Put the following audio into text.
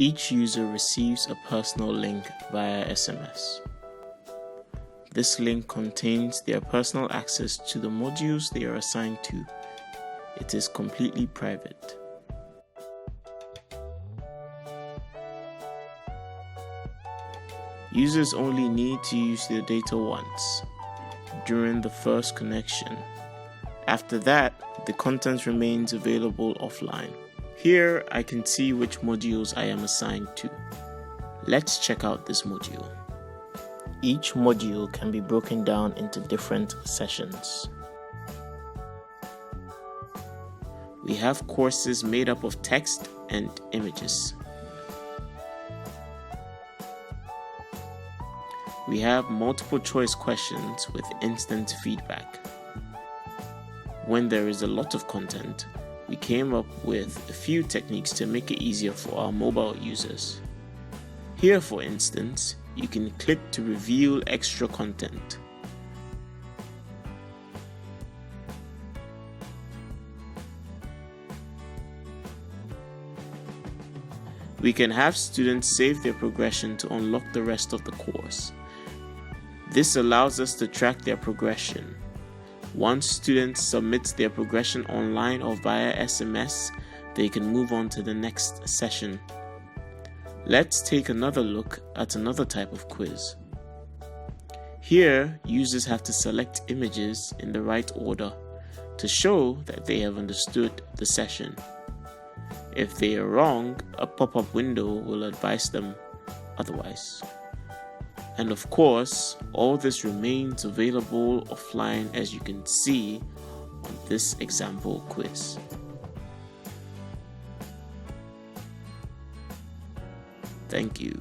Each user receives a personal link via SMS. This link contains their personal access to the modules they are assigned to. It is completely private. Users only need to use their data once, during the first connection. After that, the content remains available offline. Here, I can see which modules I am assigned to. Let's check out this module. Each module can be broken down into different sessions. We have courses made up of text and images. We have multiple choice questions with instant feedback. When there is a lot of content, we came up with a few techniques to make it easier for our mobile users. Here, for instance, you can click to reveal extra content. We can have students save their progression to unlock the rest of the course. This allows us to track their progression. Once students submit their progression online or via SMS, they can move on to the next session. Let's take another look at another type of quiz. Here, users have to select images in the right order to show that they have understood the session. If they are wrong, a pop-up window will advise them otherwise. And of course, all this remains available offline, as you can see on this example quiz. Thank you.